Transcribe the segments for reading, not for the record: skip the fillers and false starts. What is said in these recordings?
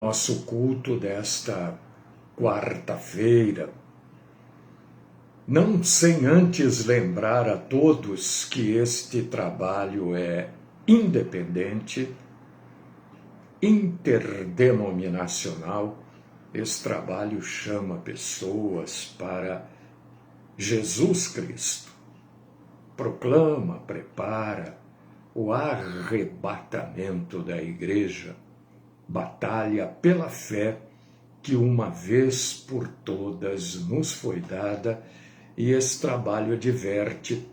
Nosso culto desta quarta-feira, não sem antes lembrar a todos que este trabalho é independente, interdenominacional. Esse trabalho chama pessoas para Jesus Cristo, proclama, prepara o arrebatamento da igreja, batalha pela fé que uma vez por todas nos foi dada, e esse trabalho adverte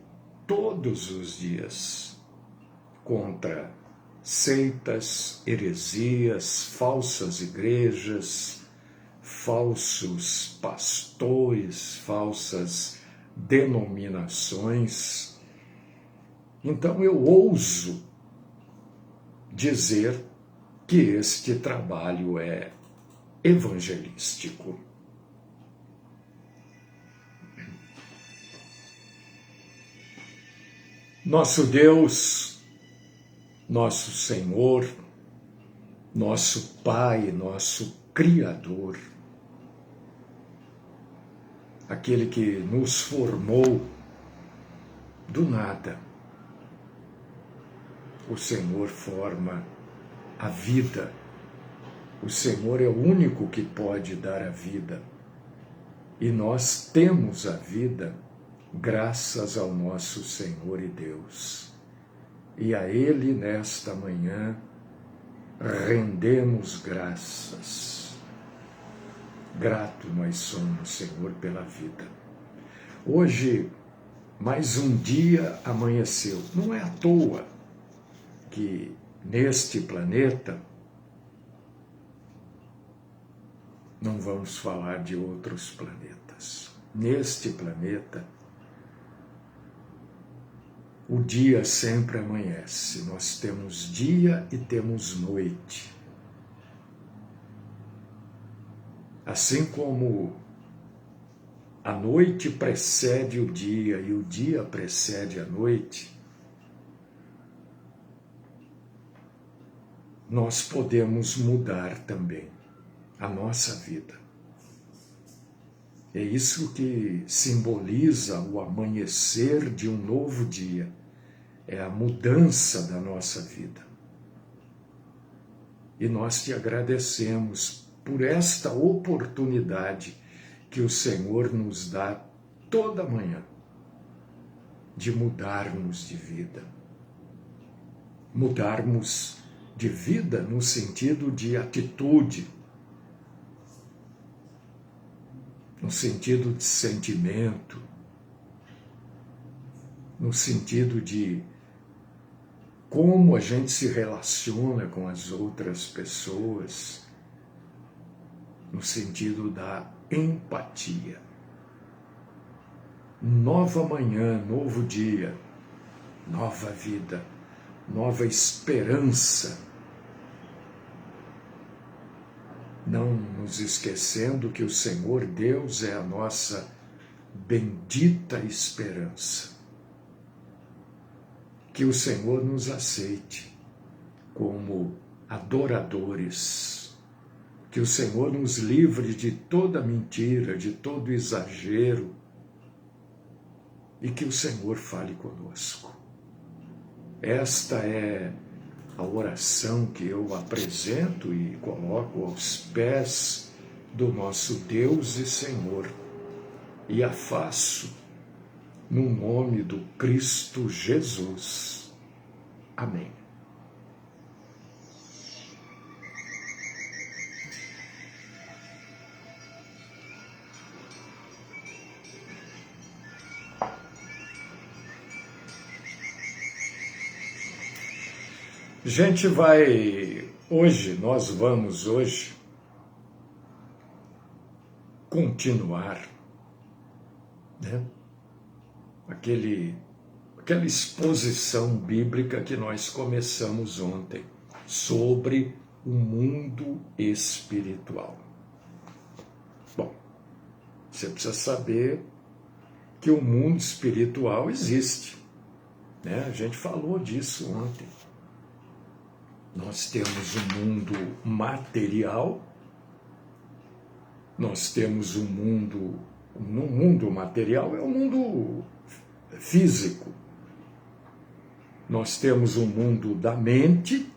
todos os dias contra seitas, heresias, falsas igrejas, falsos pastores, falsas denominações. Então eu ouso dizer que este trabalho é evangelístico. Nosso Deus, nosso Senhor, nosso Pai, nosso Criador, aquele que nos formou do nada. O Senhor forma a vida. O Senhor é o único que pode dar a vida. E nós temos a vida graças ao nosso Senhor e Deus. E a Ele, nesta manhã, rendemos graças. Grato nós somos, Senhor, pela vida. Hoje, mais um dia amanheceu. Não é à toa que neste planeta, não vamos falar de outros planetas. Neste planeta, o dia sempre amanhece. Nós temos dia e temos noite. Assim como a noite precede o dia e o dia precede a noite, nós podemos mudar também a nossa vida. É isso que simboliza o amanhecer de um novo dia, é a mudança da nossa vida. E nós te agradecemos por esta oportunidade que o Senhor nos dá toda manhã, de mudarmos de vida. Mudarmos de vida no sentido de atitude, no sentido de sentimento, no sentido de como a gente se relaciona com as outras pessoas, no sentido da empatia. Nova manhã, novo dia, nova vida, nova esperança. Não nos esquecendo que o Senhor Deus é a nossa bendita esperança. Que o Senhor nos aceite como adoradores. Que o Senhor nos livre de toda mentira, de todo exagero. E que o Senhor fale conosco. Esta é a oração que eu apresento e coloco aos pés do nosso Deus e Senhor, e a faço no nome do Cristo Jesus. Amém. Nós vamos hoje continuar, né? Aquela exposição bíblica que nós começamos ontem sobre o mundo espiritual. Bom, você precisa saber que o mundo espiritual existe, né? A gente falou disso ontem. Nós temos um mundo material, nós temos um mundo... No mundo material é o mundo físico. Nós temos um mundo da mente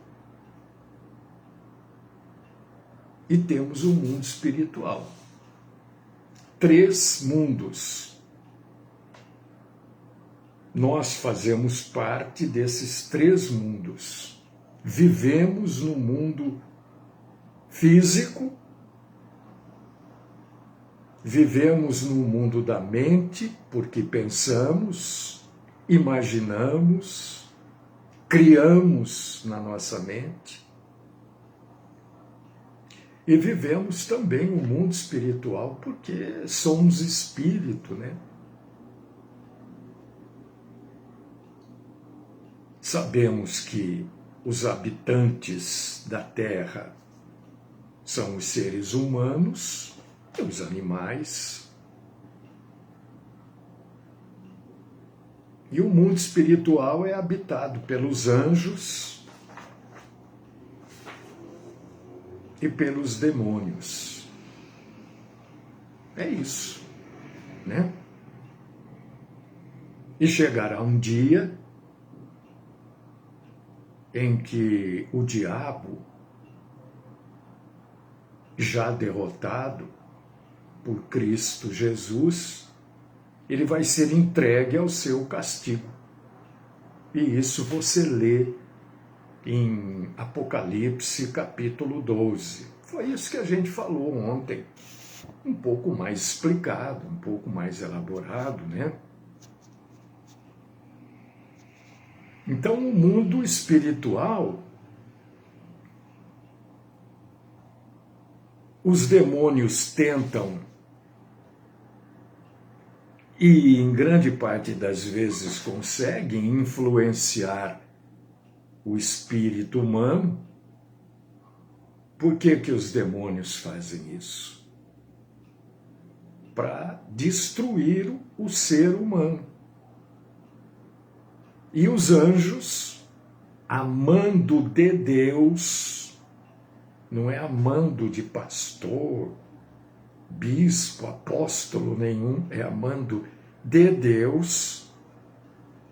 e temos um mundo espiritual. 3 mundos. Nós fazemos parte desses 3 mundos. Vivemos no mundo físico, vivemos no mundo da mente, porque pensamos, imaginamos, criamos na nossa mente. E vivemos também o mundo espiritual, porque somos espírito, né? Sabemos que os habitantes da Terra são os seres humanos e os animais. E o mundo espiritual é habitado pelos anjos e pelos demônios. É isso, né? E chegará um dia em que o diabo, já derrotado por Cristo Jesus, ele vai ser entregue ao seu castigo. E isso você lê em Apocalipse capítulo 12. Foi isso que a gente falou ontem. Um pouco mais explicado, um pouco mais elaborado, né? Então, o mundo espiritual, os demônios tentam, e em grande parte das vezes conseguem, influenciar o espírito humano. Por que que os demônios fazem isso? Para destruir o ser humano. E os anjos, amando de Deus, não é amando de pastor, bispo, apóstolo nenhum, é amando de Deus,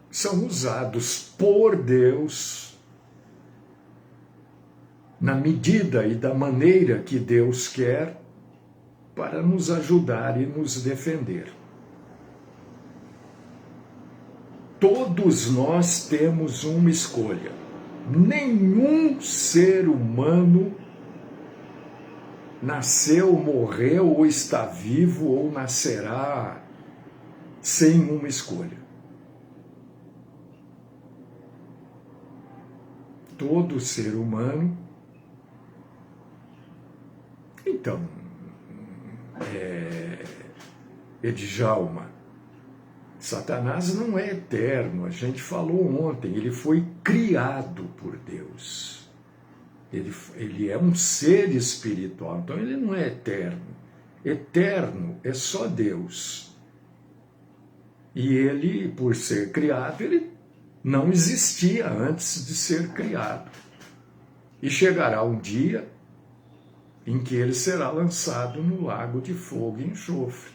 são usados por Deus, na medida e da maneira que Deus quer, para nos ajudar e nos defender. Todos nós temos uma escolha. Nenhum ser humano nasceu, morreu, ou está vivo, ou nascerá sem uma escolha. Todo ser humano. Então, Edjalma, Satanás não é eterno, a gente falou ontem, ele foi criado por Deus. Ele é um ser espiritual, então ele não é eterno. Eterno é só Deus. E ele, por ser criado, ele não existia antes de ser criado. E chegará um dia em que ele será lançado no lago de fogo e enxofre,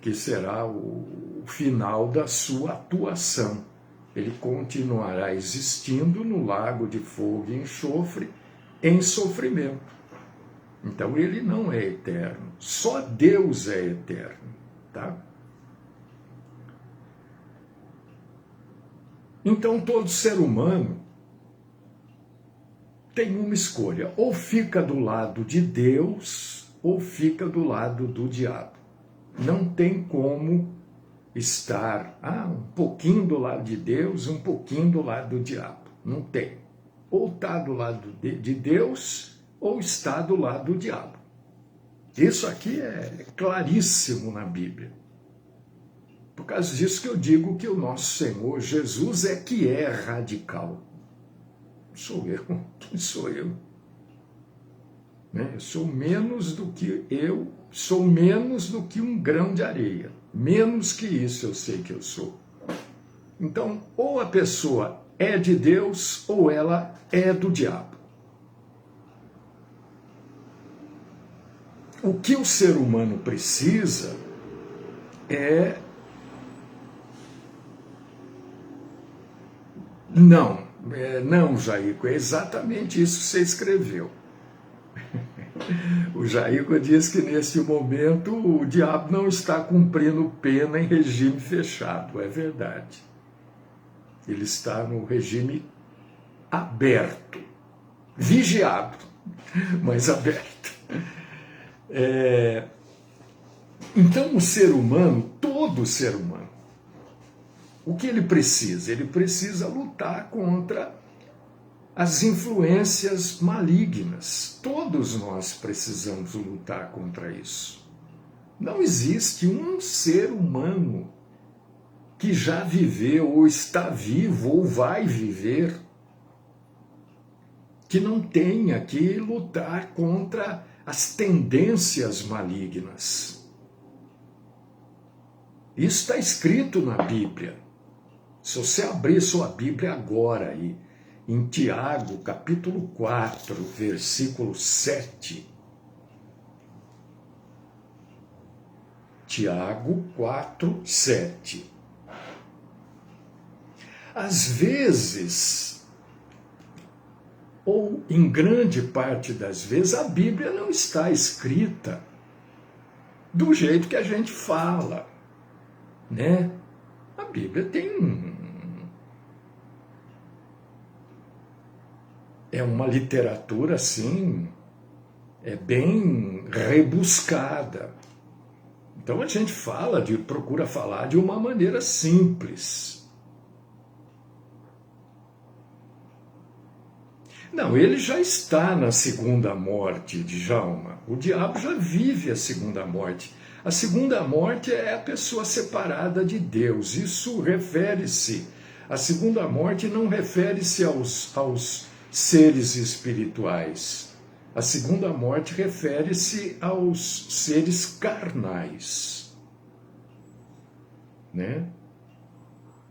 que será o final da sua atuação. Ele continuará existindo no lago de fogo e enxofre, em sofrimento. Então ele não é eterno, só Deus é eterno, tá? Então todo ser humano tem uma escolha, ou fica do lado de Deus, ou fica do lado do diabo. Não tem como estar um pouquinho do lado de Deus, um pouquinho do lado do diabo. Não tem. Ou está do lado de Deus, ou está do lado do diabo. Isso aqui é claríssimo na Bíblia. Por causa disso que eu digo que o nosso Senhor Jesus é que é radical. Sou eu. Quem sou eu? Eu sou menos do que sou menos do que um grão de areia. Menos que isso eu sei que eu sou. Então, ou a pessoa é de Deus ou ela é do diabo. O que o ser humano precisa é... Não, Jaico, é exatamente isso que você escreveu. O Jaico diz que nesse momento o diabo não está cumprindo pena em regime fechado, é verdade. Ele está no regime aberto, vigiado, mas aberto. Então o ser humano, todo ser humano, o que ele precisa? Ele precisa lutar contra as influências malignas. Todos nós precisamos lutar contra isso. Não existe um ser humano que já viveu, ou está vivo, ou vai viver, que não tenha que lutar contra as tendências malignas. Isso está escrito na Bíblia. Se você abrir sua Bíblia agora aí, em Tiago, capítulo 4, versículo 7. Tiago 4, 7. Às vezes, ou em grande parte das vezes, a Bíblia não está escrita do jeito que a gente fala, né? A Bíblia tem é uma literatura assim, bem rebuscada. Então a gente procura falar de uma maneira simples. Não, ele já está na segunda morte de Djalma. O diabo já vive a segunda morte. A segunda morte é a pessoa separada de Deus. Isso refere-se, a segunda morte não refere-se aos seres espirituais. A segunda morte refere-se aos seres carnais, né?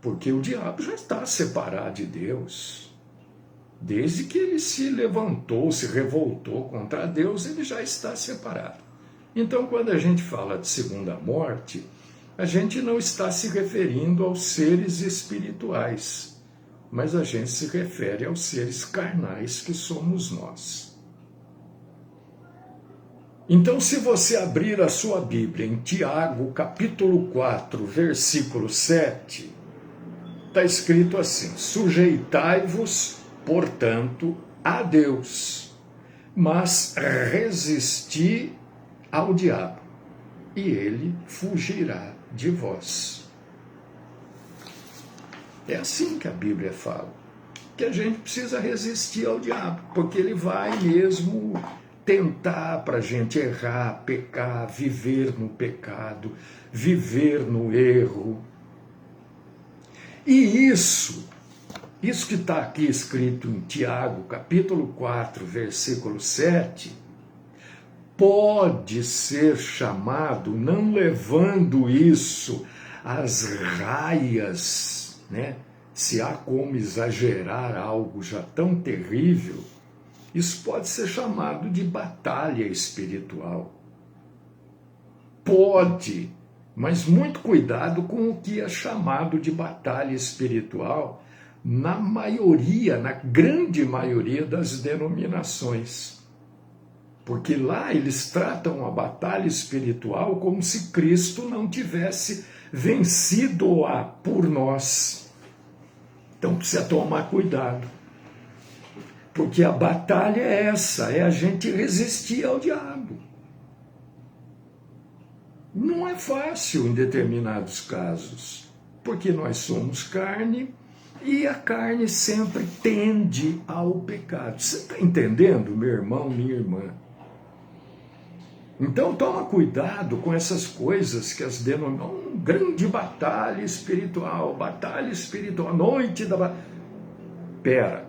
Porque o diabo já está separado de Deus. Desde que ele se levantou, se revoltou contra Deus, ele já está separado. Então, quando a gente fala de segunda morte, a gente não está se referindo aos seres espirituais, mas a gente se refere aos seres carnais que somos nós. Então, se você abrir a sua Bíblia em Tiago, capítulo 4, versículo 7, está escrito assim: sujeitai-vos, portanto, a Deus, mas resisti ao diabo, e ele fugirá de vós. É assim que a Bíblia fala, que a gente precisa resistir ao diabo, porque ele vai mesmo tentar para a gente errar, pecar, viver no pecado, viver no erro. E isso que está aqui escrito em Tiago, capítulo 4, versículo 7, pode ser chamado, não levando isso às raias, né? Se há como exagerar algo já tão terrível, isso pode ser chamado de batalha espiritual. Pode, mas muito cuidado com o que é chamado de batalha espiritual na grande maioria das denominações. Porque lá eles tratam a batalha espiritual como se Cristo não tivesse vencido-a por nós. Então precisa tomar cuidado. Porque a batalha é essa, é a gente resistir ao diabo. Não é fácil em determinados casos, porque nós somos carne e a carne sempre tende ao pecado. Você está entendendo, meu irmão, minha irmã? Então toma cuidado com essas coisas que as denominam grande batalha espiritual, noite da batalha. Pera,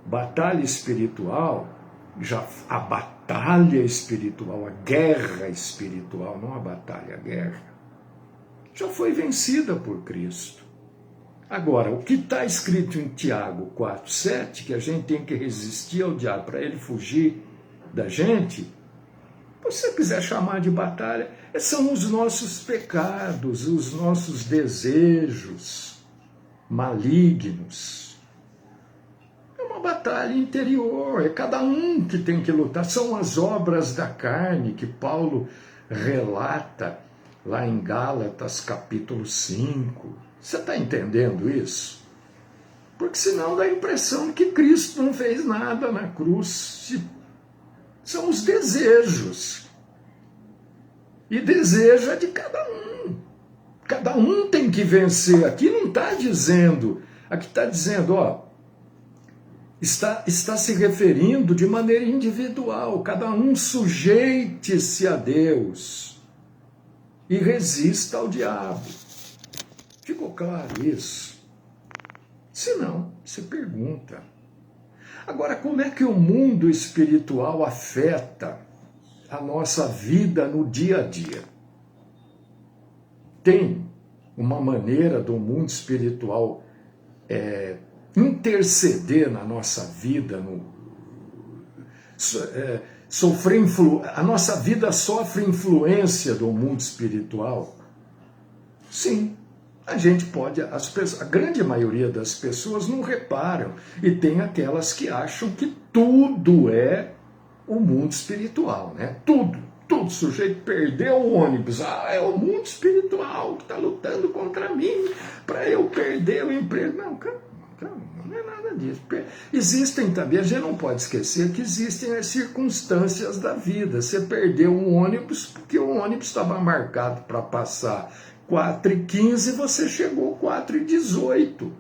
batalha espiritual, a batalha espiritual, a guerra espiritual, não a batalha, a guerra, já foi vencida por Cristo. Agora, o que está escrito em Tiago 4,7, que a gente tem que resistir ao diabo para ele fugir da gente, se você quiser chamar de batalha, são os nossos pecados, os nossos desejos malignos. É uma batalha interior, é cada um que tem que lutar. São as obras da carne que Paulo relata lá em Gálatas capítulo 5. Você está entendendo isso? Porque senão dá a impressão que Cristo não fez nada na cruz. São os desejos. E desejo é de cada um. Cada um tem que vencer. Aqui não está dizendo, aqui está dizendo, ó, está se referindo de maneira individual. Cada um sujeite-se a Deus e resista ao diabo. Ficou claro isso? Se não, você pergunta. Agora, como é que o mundo espiritual afeta a nossa vida no dia a dia? Tem uma maneira do mundo espiritual interceder na nossa vida, a nossa vida sofre influência do mundo espiritual? Sim. A gente pode, a grande maioria das pessoas não reparam, e tem aquelas que acham que tudo é o mundo espiritual, né? Tudo, o sujeito perdeu o ônibus, é o mundo espiritual que está lutando contra mim, para eu perder o emprego. Não, calma, não é nada disso. Existem também, a gente não pode esquecer que existem as circunstâncias da vida. Você perdeu um ônibus porque o ônibus estava marcado para passar 4h15, você chegou 4h18.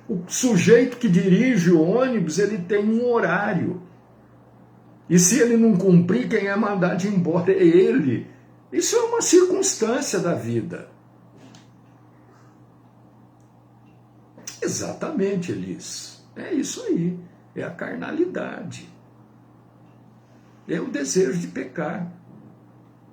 O sujeito que dirige o ônibus, ele tem um horário. E se ele não cumprir, quem é mandado embora é ele. Isso é uma circunstância da vida. Exatamente, Elis. É isso aí. É a carnalidade. É o desejo de pecar.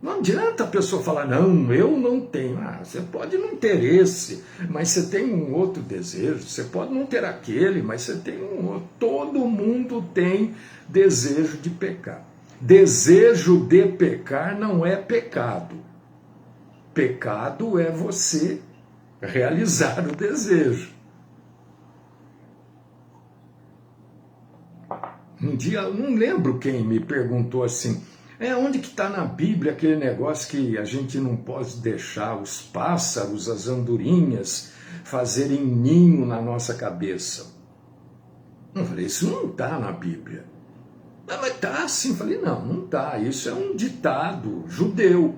Não adianta a pessoa falar, não, eu não tenho. Você pode não ter esse, mas você tem um outro desejo. Você pode não ter aquele, mas você tem um outro. Todo mundo tem desejo de pecar. Desejo de pecar não é pecado. Pecado é você realizar o desejo. Um dia, eu não lembro quem me perguntou assim, onde que está na Bíblia aquele negócio que a gente não pode deixar os pássaros, as andorinhas, fazerem ninho na nossa cabeça? Eu falei, isso não está na Bíblia. Mas está sim. Eu falei, não está. Isso é um ditado judeu.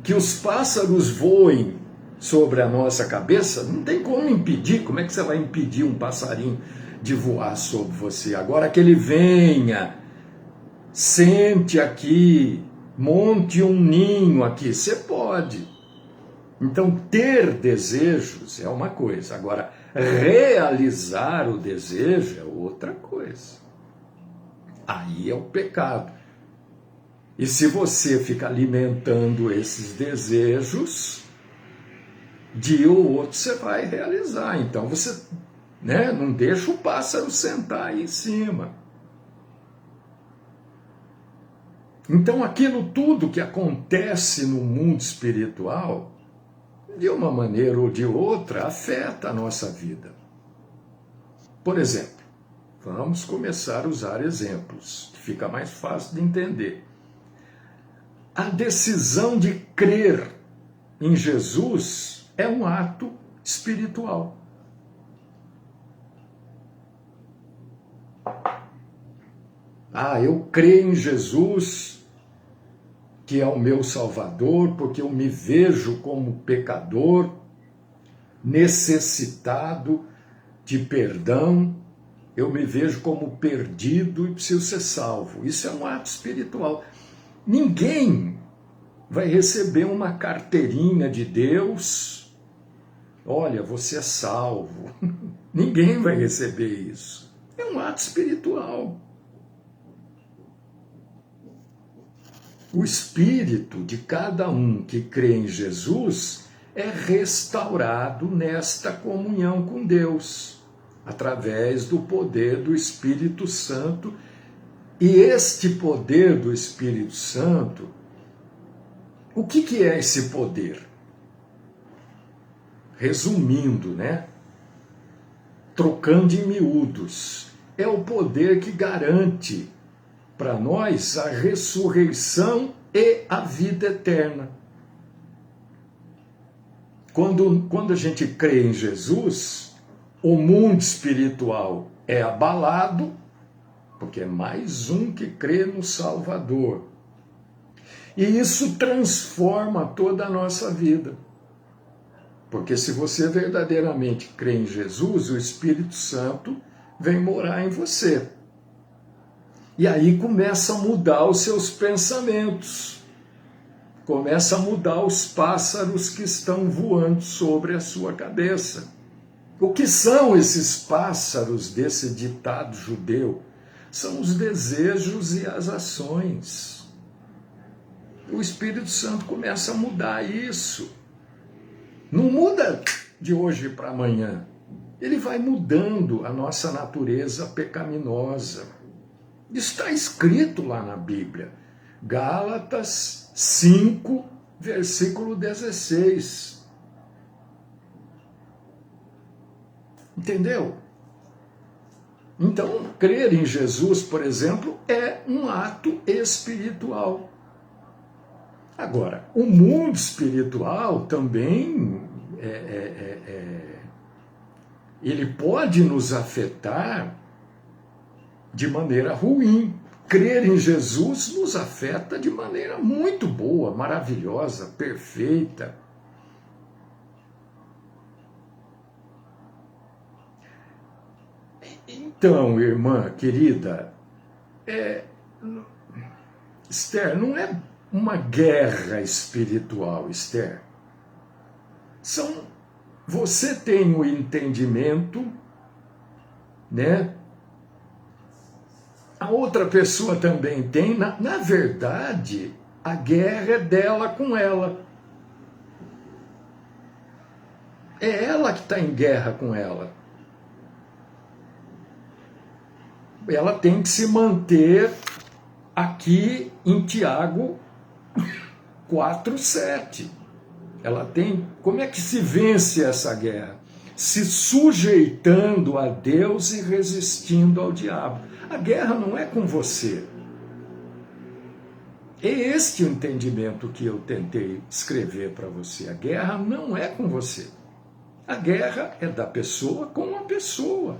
Que os pássaros voem sobre a nossa cabeça, não tem como impedir. Como é que você vai impedir um passarinho de voar sobre você? Agora que ele venha, sente aqui, monte um ninho aqui, você pode. Então, ter desejos é uma coisa, agora, realizar o desejo é outra coisa. Aí é o pecado. E se você fica alimentando esses desejos, dia ou outro você vai realizar. Então, você não deixa o pássaro sentar aí em cima. Então, aquilo tudo que acontece no mundo espiritual, de uma maneira ou de outra, afeta a nossa vida. Por exemplo, vamos começar a usar exemplos, que fica mais fácil de entender. A decisão de crer em Jesus é um ato espiritual. Eu creio em Jesus, que é o meu Salvador, porque eu me vejo como pecador, necessitado de perdão, eu me vejo como perdido e preciso ser salvo. Isso é um ato espiritual. Ninguém vai receber uma carteirinha de Deus, olha, você é salvo. Ninguém vai receber isso. É um ato espiritual. O espírito de cada um que crê em Jesus é restaurado nesta comunhão com Deus, através do poder do Espírito Santo. E este poder do Espírito Santo, o que é esse poder? Resumindo, né? Trocando em miúdos, é o poder que garante para nós a ressurreição e a vida eterna. Quando a gente crê em Jesus, o mundo espiritual é abalado, porque é mais um que crê no Salvador. E isso transforma toda a nossa vida. Porque se você verdadeiramente crê em Jesus, o Espírito Santo vem morar em você. E aí começa a mudar os seus pensamentos. Começa a mudar os pássaros que estão voando sobre a sua cabeça. O que são esses pássaros desse ditado judeu? São os desejos e as ações. O Espírito Santo começa a mudar isso. Não muda de hoje para amanhã. Ele vai mudando a nossa natureza pecaminosa. Está escrito lá na Bíblia. Gálatas 5, versículo 16. Entendeu? Então, crer em Jesus, por exemplo, é um ato espiritual. Agora, o mundo espiritual também ele pode nos afetar de maneira ruim. Crer em Jesus nos afeta de maneira muito boa, maravilhosa, perfeita. Então, irmã querida, Esther, não é uma guerra espiritual, Esther. Você tem o entendimento, né? A outra pessoa também tem. Na verdade, a guerra é dela com ela. É ela que está em guerra com ela. Ela tem que se manter aqui em Tiago 4:7. Ela tem. Como é que se vence essa guerra? Se sujeitando a Deus e resistindo ao diabo. A guerra não é com você. É este o entendimento que eu tentei escrever para você. A guerra não é com você. A guerra é da pessoa com a pessoa.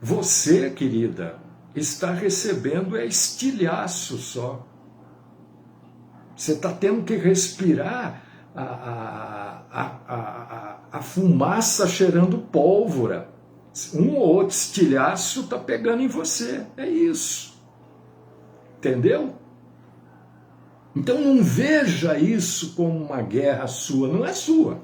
Você, querida, está recebendo estilhaço só. Você está tendo que respirar a fumaça cheirando pólvora. Um ou outro estilhaço está pegando em você. É isso. Entendeu? Então não veja isso como uma guerra sua. Não é sua.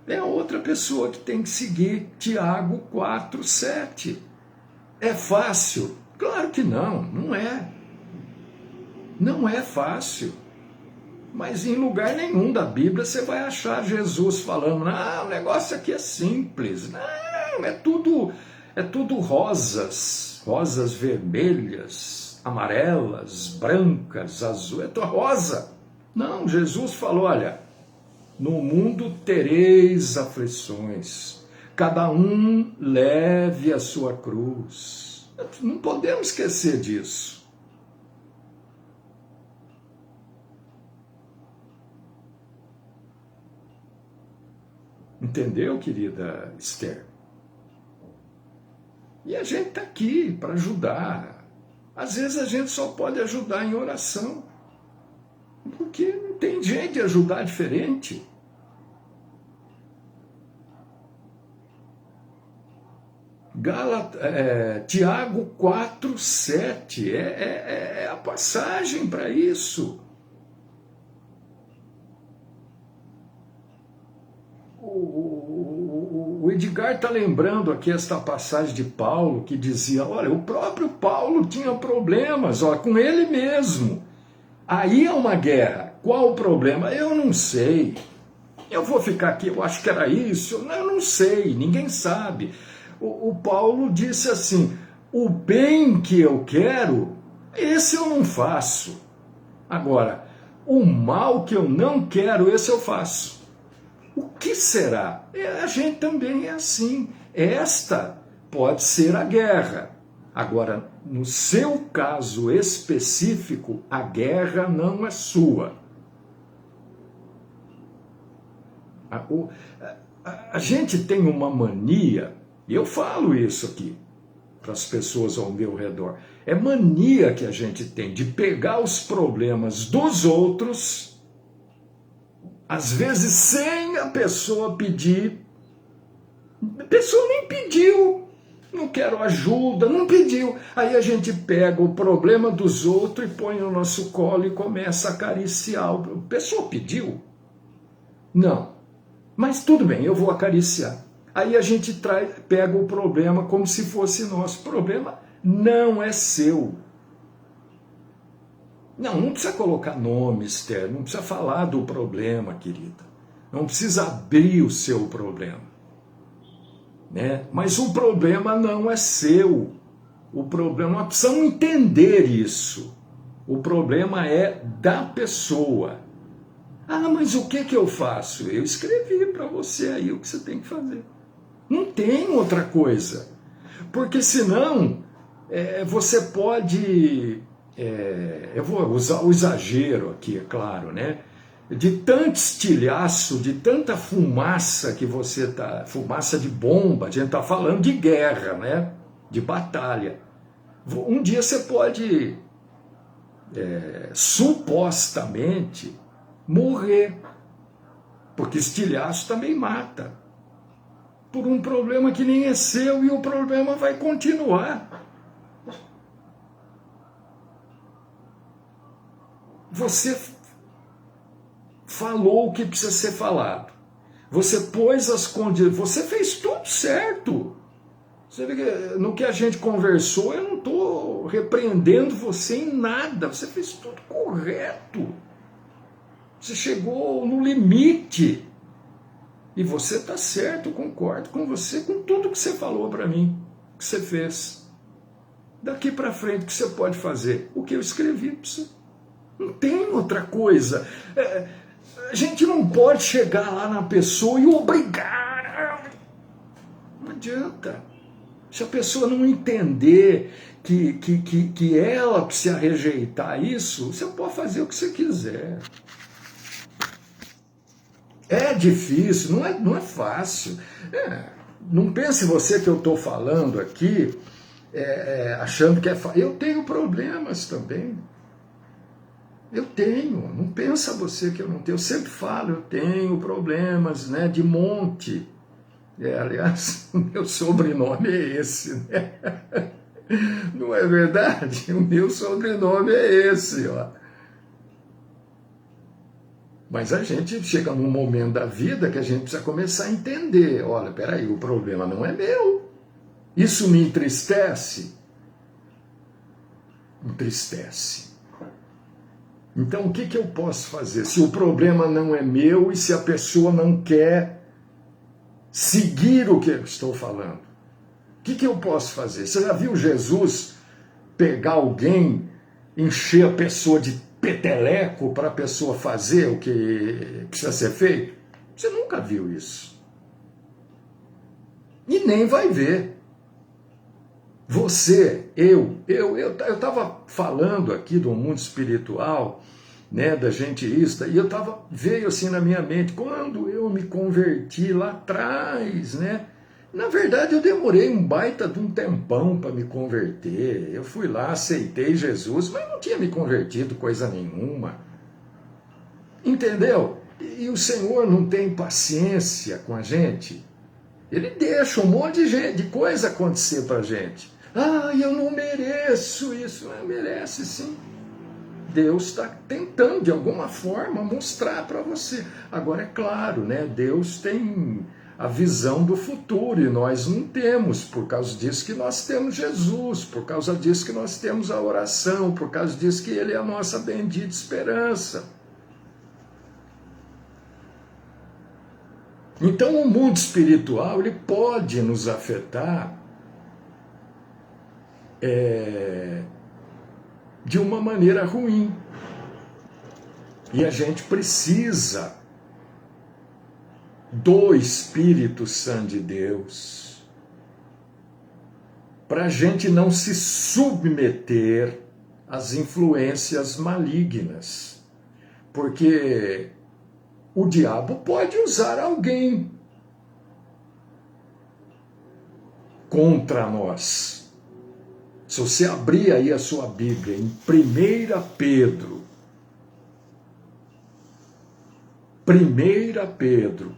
É a outra pessoa que tem que seguir Tiago 4:7. É fácil? Claro que não, não é. Não é fácil. Mas em lugar nenhum da Bíblia você vai achar Jesus falando, o negócio aqui é simples. Não, é tudo rosas, rosas vermelhas, amarelas, brancas, azuis, é tudo rosa. Não, Jesus falou, olha, no mundo tereis aflições, cada um leve a sua cruz. Não podemos esquecer disso. Entendeu, querida Esther? E a gente está aqui para ajudar. Às vezes a gente só pode ajudar em oração, porque não tem jeito de ajudar diferente. Tiago 4:7 é a passagem para isso. O o Edgar está lembrando aqui esta passagem de Paulo, que dizia, olha, o próprio Paulo tinha problemas, ó, com ele mesmo. Aí é uma guerra. Qual o problema? Eu não sei. Eu vou ficar aqui, eu acho que era isso. Eu não sei, ninguém sabe. O Paulo disse assim, o bem que eu quero, esse eu não faço. Agora, o mal que eu não quero, esse eu faço. O que será? A gente também é assim. Esta pode ser a guerra. Agora, no seu caso específico, a guerra não é sua. A gente tem uma mania, e eu falo isso aqui para as pessoas ao meu redor, é mania que a gente tem de pegar os problemas dos outros, às vezes sem a pessoa pedir, a pessoa nem pediu, não quero ajuda, não pediu, aí a gente pega o problema dos outros e põe no nosso colo e começa a acariciar, a pessoa pediu? Não. Mas tudo bem, eu vou acariciar. Aí a gente pega o problema como se fosse nosso. O problema não é seu. Não precisa colocar nome, Esther, não precisa falar do problema, querida. Não precisa abrir o seu problema. Né? Mas o problema não é seu. O problema, nós precisamos entender isso. O problema é da pessoa. Ah, mas o que eu faço? Eu escrevi para você aí o que você tem que fazer. Não tem outra coisa. Porque senão, você pode... eu vou usar o exagero aqui, é claro, né? De tanto estilhaço, de tanta fumaça que você está... Fumaça de bomba, a gente está falando de guerra, né? De batalha. Um dia você pode, supostamente... morrer, porque estilhaço também mata, por um problema que nem é seu e o problema vai continuar. Você falou o que precisa ser falado, você pôs as condições, você fez tudo certo. Você vê que no que a gente conversou, eu não estou repreendendo você em nada, você fez tudo correto. Você chegou no limite. E você está certo, eu concordo com você, com tudo que você falou para mim, que você fez. Daqui para frente, o que você pode fazer? O que eu escrevi para você. Não tem outra coisa. A gente não pode chegar lá na pessoa e obrigar. Não adianta. Se a pessoa não entender que ela precisa rejeitar isso, você pode fazer o que você quiser. É difícil, não é fácil. Não pense você que eu estou falando aqui achando que é fácil. Eu tenho problemas também. Eu tenho. Não pensa você que eu não tenho. Eu sempre falo, eu tenho problemas, né, de monte. Aliás, o meu sobrenome é esse, né? Não é verdade? O meu sobrenome é esse, ó. Mas a gente chega num momento da vida que a gente precisa começar a entender. Olha, peraí, o problema não é meu. Isso me entristece? Entristece. Então o que eu posso fazer? Se o problema não é meu e se a pessoa não quer seguir o que eu estou falando, o que eu posso fazer? Você já viu Jesus pegar alguém, encher a pessoa de peteleco para a pessoa fazer o que precisa ser feito? Você nunca viu isso. E nem vai ver. Você, eu estava falando aqui do mundo espiritual, né, da gente isso, e veio assim na minha mente, quando eu me converti lá atrás, né? Na verdade, eu demorei um baita de um tempão para me converter. Eu fui lá, aceitei Jesus, mas não tinha me convertido coisa nenhuma. Entendeu? E o Senhor não tem paciência com a gente. Ele deixa um monte de coisa acontecer para a gente. Ah, eu não mereço isso. Não merece sim. Deus está tentando, de alguma forma, mostrar para você. Agora, é claro, né? Deus tem a visão do futuro, e nós não temos, por causa disso que nós temos Jesus, por causa disso que nós temos a oração, por causa disso que Ele é a nossa bendita esperança. Então o mundo espiritual, ele pode nos afetar de uma maneira ruim. E a gente precisa do Espírito Santo de Deus para a gente não se submeter às influências malignas. Porque o diabo pode usar alguém contra nós. Se você abrir aí a sua Bíblia em 1 Pedro,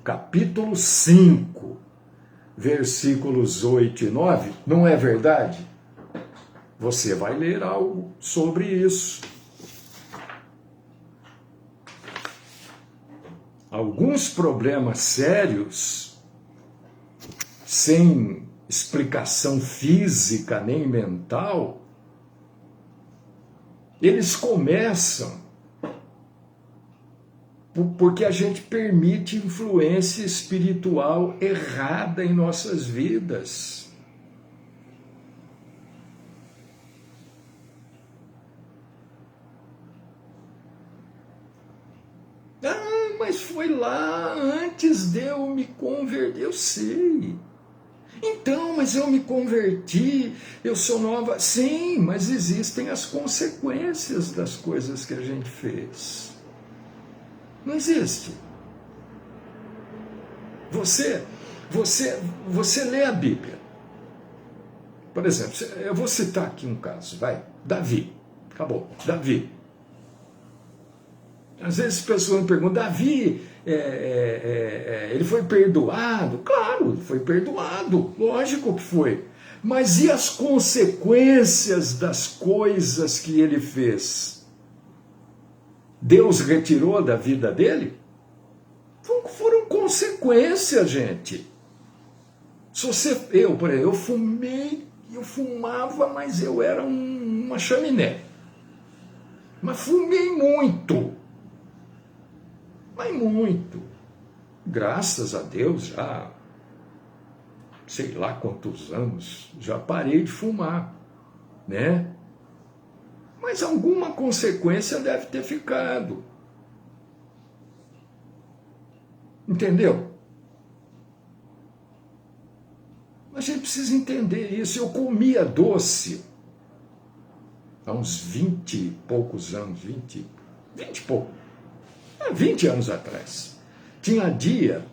capítulo 5, versículos 8 e 9, não é verdade? Você vai ler algo sobre isso. Alguns problemas sérios, sem explicação física nem mental, eles começam porque a gente permite influência espiritual errada em nossas vidas. Ah, mas foi lá antes de eu me converter. Eu sei. Então, mas eu me converti, eu sou nova. Sim, mas existem as consequências das coisas que a gente fez. Não existe. Você lê a Bíblia. Por exemplo, eu vou citar aqui um caso, vai. Davi. Acabou. Davi. Às vezes as pessoas me perguntam, Davi, ele foi perdoado? Claro, foi perdoado. Lógico que foi. Mas e as consequências das coisas que ele fez? Deus retirou da vida dele? Foram consequências, gente. Se você, por exemplo, eu fumava, mas eu era uma chaminé. Mas fumei muito. Mas muito. Graças a Deus, já sei lá quantos anos, já parei de fumar, né? Mas alguma consequência deve ter ficado. Entendeu? A gente precisa entender isso. Eu comia doce há uns 20 e poucos anos, 20 e pouco, 20 anos atrás. Tinha dia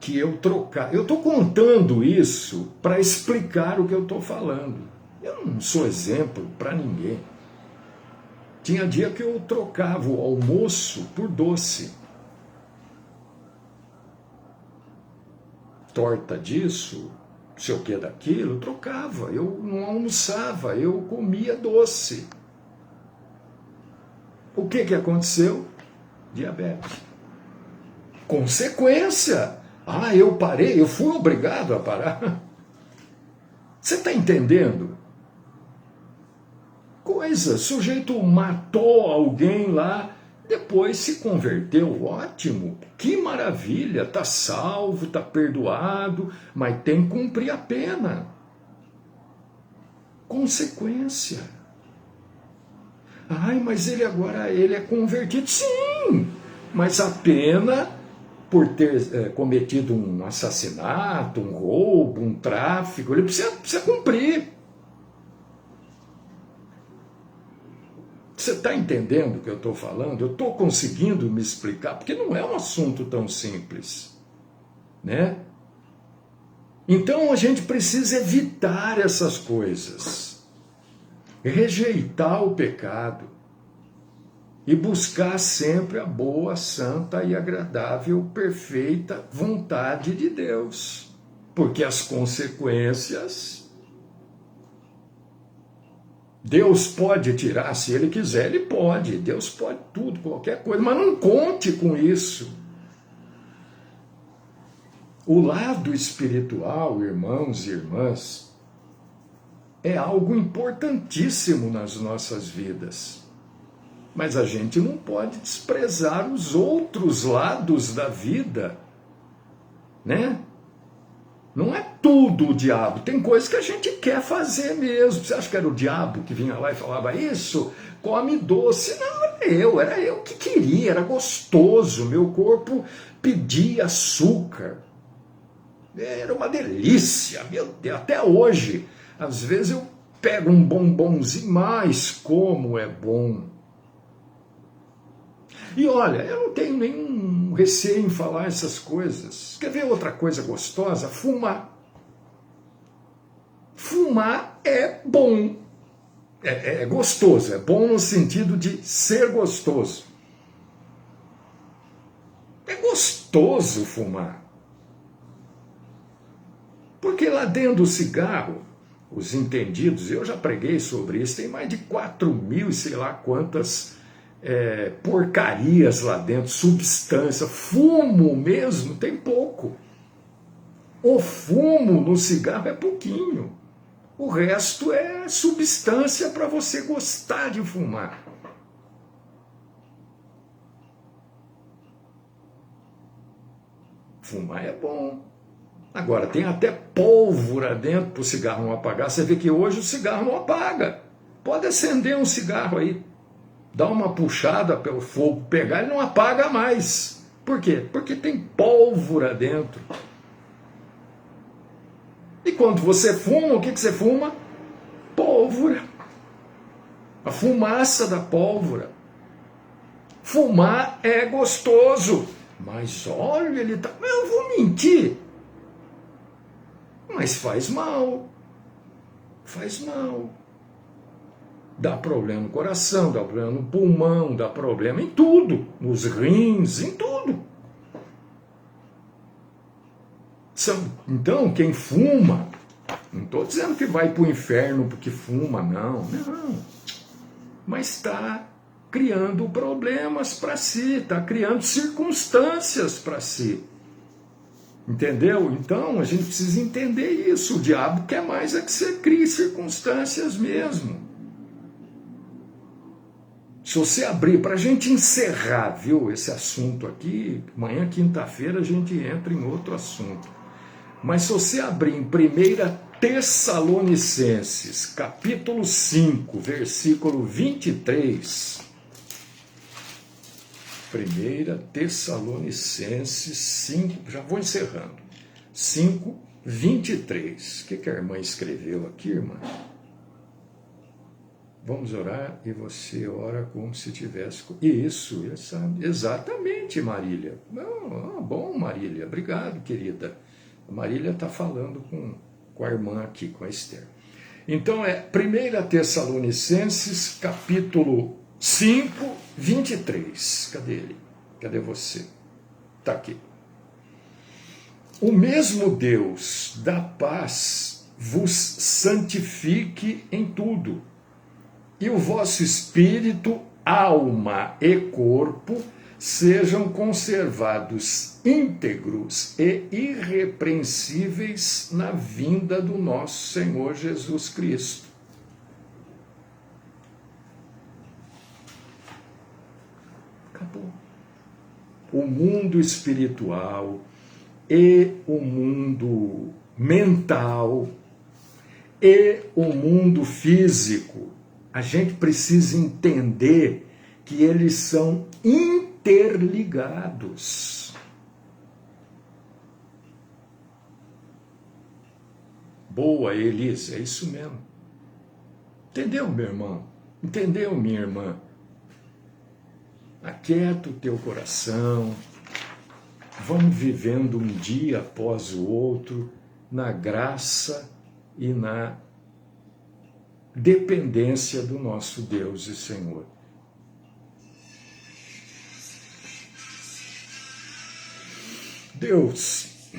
que eu trocava. Eu estou contando isso para explicar o que eu estou falando. Eu não sou exemplo para ninguém. Tinha dia que eu trocava o almoço por doce. Torta disso, não sei o que daquilo, trocava. Eu não almoçava, eu comia doce. O que aconteceu? Diabetes. Consequência. Ah, eu parei, eu fui obrigado a parar. Você está entendendo? Coisa, o sujeito matou alguém lá, depois se converteu, ótimo, que maravilha, está salvo, está perdoado, mas tem que cumprir a pena. Consequência. Ai, mas ele agora é convertido. Sim, mas a pena por ter cometido um assassinato, um roubo, um tráfico, ele precisa cumprir. Você está entendendo o que eu estou falando? Eu estou conseguindo me explicar, porque não é um assunto tão simples, né? Então a gente precisa evitar essas coisas, rejeitar o pecado e buscar sempre a boa, santa e agradável, perfeita vontade de Deus, porque as consequências Deus pode tirar, se Ele quiser, Ele pode. Deus pode tudo, qualquer coisa, mas não conte com isso. o lado espiritual, irmãos e irmãs, é algo importantíssimo nas nossas vidas. Mas a gente não pode desprezar os outros lados da vida, né? Não é tudo o diabo, tem coisas que a gente quer fazer mesmo. Você acha que era o diabo que vinha lá e falava isso? Come doce. Não, era eu que queria, era gostoso, meu corpo pedia açúcar. Era uma delícia, meu Deus, até hoje. Às vezes eu pego um bombonzinho, mas como é bom. E olha, eu não tenho nenhum receio em falar essas coisas. Quer ver outra coisa gostosa? Fumar. Fumar é bom. É gostoso, é bom no sentido de ser gostoso. É gostoso fumar. Porque lá dentro do cigarro, os entendidos, eu já preguei sobre isso, tem mais de 4.000 e sei lá quantas porcarias lá dentro, substância, fumo mesmo, tem pouco. O fumo no cigarro é pouquinho. O resto é substância para você gostar de fumar. Fumar é bom. Agora, tem até pólvora dentro para o cigarro não apagar. Você vê que hoje o cigarro não apaga. Pode acender um cigarro aí, dar uma puxada para o fogo pegar, ele não apaga mais. Por quê? Porque tem pólvora dentro. E quando você fuma, o que você fuma? Pólvora. A fumaça da pólvora. Fumar é gostoso. Mas olha, ele tá... Eu vou mentir. Mas faz mal. Faz mal. Dá problema no coração, dá problema no pulmão, dá problema em tudo. Nos rins, em tudo. Então, quem fuma, não estou dizendo que vai para o inferno porque fuma, não. Mas está criando problemas para si, está criando circunstâncias para si. Entendeu? Então, a gente precisa entender isso. O diabo quer mais é que você crie circunstâncias mesmo. Se você abrir, para a gente encerrar, viu, esse assunto aqui, amanhã, quinta-feira, a gente entra em outro assunto. Mas se você abrir em 1 Tessalonicenses, capítulo 5, versículo 23. 1 Tessalonicenses 5, já vou encerrando. 5, 23. O que a irmã escreveu aqui, irmã? Vamos orar e você ora como se tivesse... Isso, exatamente, Marília. Bom, Marília, obrigado, querida. A Marília está falando com a irmã aqui, com a Esther. Então, 1 Tessalonicenses, capítulo 5, 23. Cadê ele? Cadê você? Está aqui. O mesmo Deus da paz vos santifique em tudo, e o vosso espírito, alma e corpo sejam conservados íntegros e irrepreensíveis na vinda do nosso Senhor Jesus Cristo. Acabou. O mundo espiritual e o mundo mental e o mundo físico, a gente precisa entender que eles são interligados. Boa, Elisa, é isso mesmo. Entendeu, meu irmão? Entendeu, minha irmã? Aquieta o teu coração. Vamos vivendo um dia após o outro na graça e na dependência do nosso Deus e Senhor. Deus,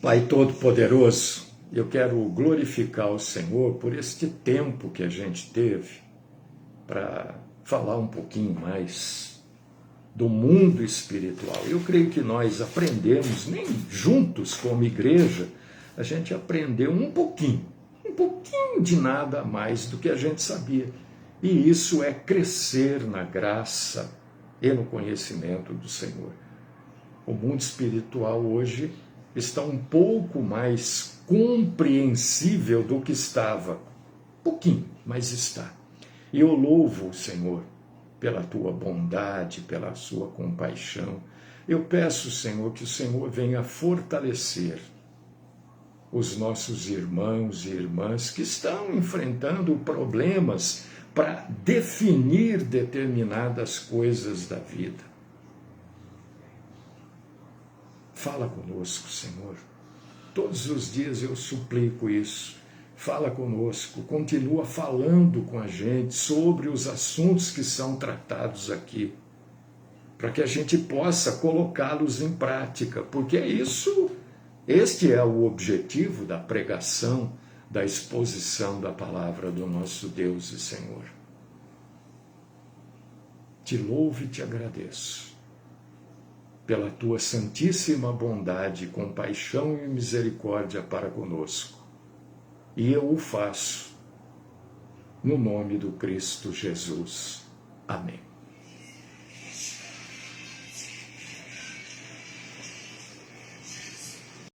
Pai Todo-Poderoso, eu quero glorificar o Senhor por este tempo que a gente teve para falar um pouquinho mais do mundo espiritual. Eu creio que nós aprendemos, nem juntos como igreja, a gente aprendeu um pouquinho de nada a mais do que a gente sabia. E isso é crescer na graça e no conhecimento do Senhor. O mundo espiritual hoje está um pouco mais compreensível do que estava. Pouquinho, mas está. E eu louvo o Senhor pela tua bondade, pela sua compaixão. Eu peço, Senhor, que o Senhor venha fortalecer os nossos irmãos e irmãs que estão enfrentando problemas para definir determinadas coisas da vida. Fala conosco, Senhor. Todos os dias eu suplico isso. Fala conosco, continua falando com a gente sobre os assuntos que são tratados aqui, para que a gente possa colocá-los em prática, porque este é o objetivo da pregação, da exposição da palavra do nosso Deus e Senhor. Te louvo e te agradeço pela tua santíssima bondade, compaixão e misericórdia para conosco. E eu o faço no nome do Cristo Jesus. Amém.